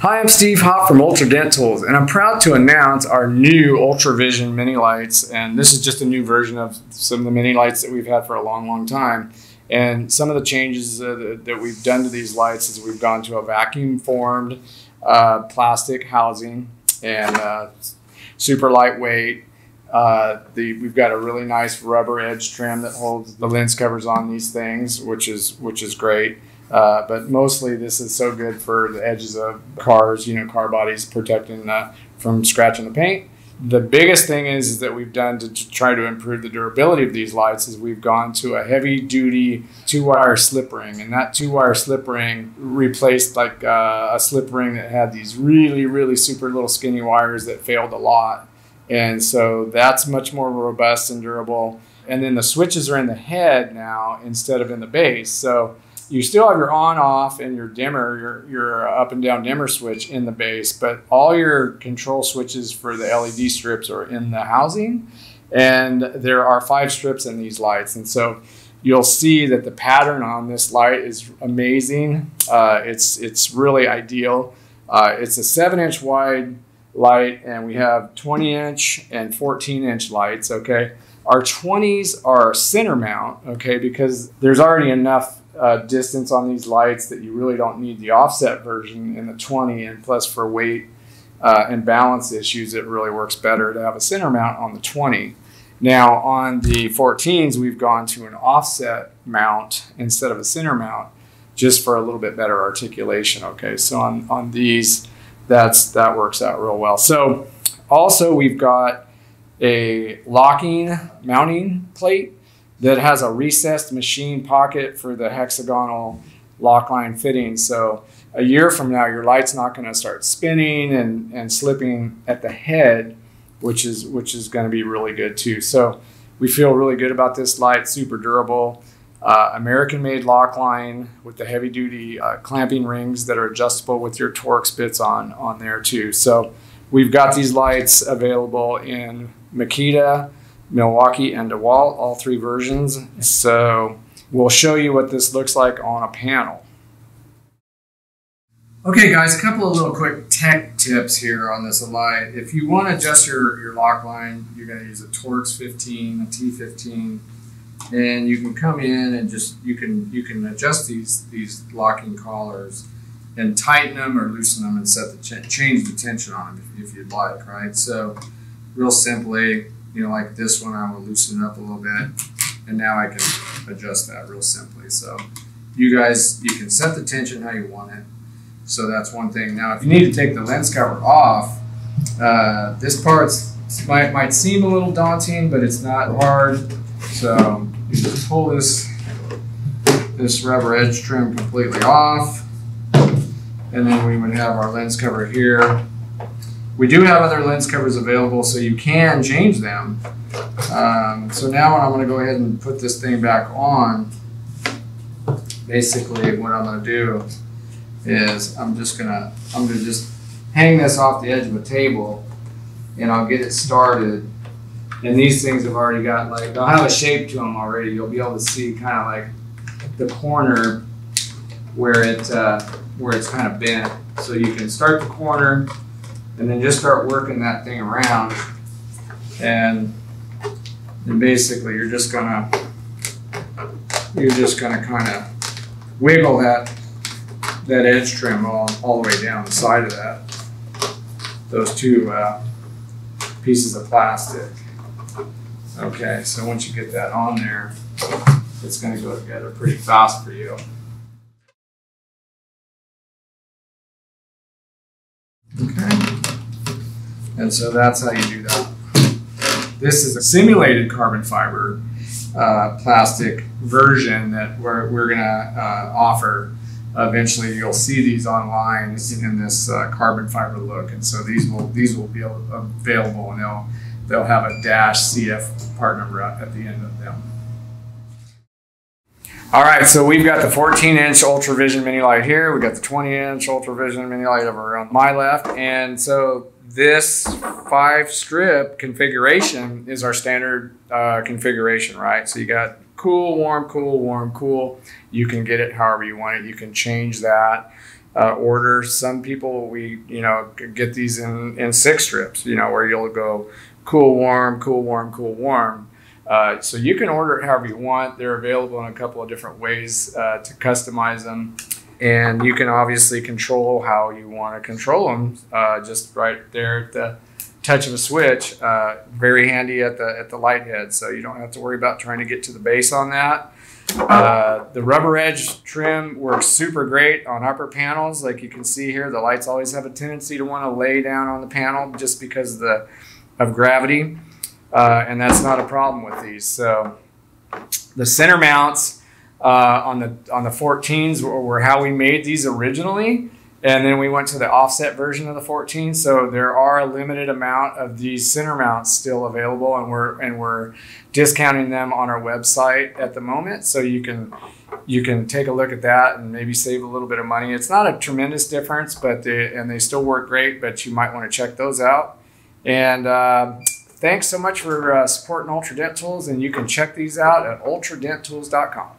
Hi, I'm Steve Hopp from Ultra Dent Tools, and I'm proud to announce our new Ultravision Mini Lights. And this is just a new version of some of the mini lights that we've had for a long, long time. And some of the changes that we've done to these lights is we've gone to a vacuum-formed plastic housing and super lightweight. We've got a really nice rubber edge trim that holds the lens covers on these things, which is great. But mostly this is so good for the edges of cars, car bodies, protecting from scratching the paint. The biggest thing is that we've done to try to improve the durability of these lights is we've gone to a heavy duty 2-wire slip ring, and that 2-wire slip ring replaced like a slip ring that had these really, really super little skinny wires that failed a lot. And so that's much more robust and durable. And then the switches are in the head now instead of in the base. So you still have your on off and your dimmer, your up and down dimmer switch in the base, but all your control switches for the LED strips are in the housing. And there are 5 strips in these lights. And so you'll see that the pattern on this light is amazing. It's really ideal. It's a 7-inch wide light, and we have 20-inch and 14-inch lights, okay? Our 20s are center mount, okay, because there's already enough distance on these lights that you really don't need the offset version in the 20, and plus for weight and balance issues, it really works better to have a center mount on the 20. Now on the 14s, we've gone to an offset mount instead of a center mount, just for a little bit better articulation, okay? So on these, that works out real well. So also we've got a locking mounting plate that has a recessed machine pocket for the hexagonal lock line fitting. So a year from now, your light's not going to start spinning and slipping at the head, which is going to be really good too. So we feel really good about this light, super durable, American-made lock line with the heavy-duty clamping rings that are adjustable with your Torx bits on there too. So we've got these lights available in Makita, Milwaukee, and DeWalt, all 3 versions. So we'll show you what this looks like on a panel. Okay guys, a couple of little quick tech tips here on this light. If you want to adjust your lock line, you're going to use a Torx 15, a T15, and you can come in and you can adjust these locking collars and tighten them or loosen them and change the tension on them if you'd like, right? So real simply, like this one, I will loosen it up a little bit, and now I can adjust that real simply. So you can set the tension how you want it. So that's one thing. Now, if you need to take the lens cover off, this part might seem a little daunting, but it's not hard. So you just pull this rubber edge trim completely off, and then we would have our lens cover here. We do have other lens covers available, so you can change them. So now I'm going to go ahead and put this thing back on. Basically, what I'm going to do is I'm going to just hang this off the edge of a table, and I'll get it started. And these things have already got they'll have a shape to them already. You'll be able to see kind of like the corner where it's kind of bent. So you can start the corner and then just start working that thing around, and then basically you're just gonna kind of wiggle that edge trim all the way down the side of those 2 pieces of plastic. Okay, so once you get that on there, it's going to go together pretty fast for you. Okay. And so that's how you do that. This is a simulated carbon fiber plastic version that we're going to offer. Eventually, you'll see these online in this carbon fiber look, and so these will be available, and they'll have a -CF part number at the end of them. All right, so we've got the 14-inch Ultravision Mini Light here. We've got the 20-inch Ultravision Mini Light over on my left, and so this 5-strip configuration is our standard configuration, right? So you got cool, warm, cool, warm, cool. You can get it however you want it. You can change that. order. Some people, we get these in 6 strips, where you'll go cool, warm, cool, warm, cool, warm. So you can order it however you want. They're available in a couple of different ways to customize them. And you can obviously control how you want to control them just right there at the touch of a switch. Very handy at the light head, so you don't have to worry about trying to get to the base on that. The rubber edge trim works super great on upper panels. Like you can see here, the lights always have a tendency to want to lay down on the panel just because of gravity, and that's not a problem with these. So the center mounts on the 14s were how we made these originally, and then we went to the offset version of the 14. So there are a limited amount of these center mounts still available, and we're discounting them on our website at the moment. So you can take a look at that and maybe save a little bit of money. It's not a tremendous difference, but they still work great. But you might want to check those out. And thanks so much for supporting Ultra Dent Tools, and you can check these out at ultradenttools.com.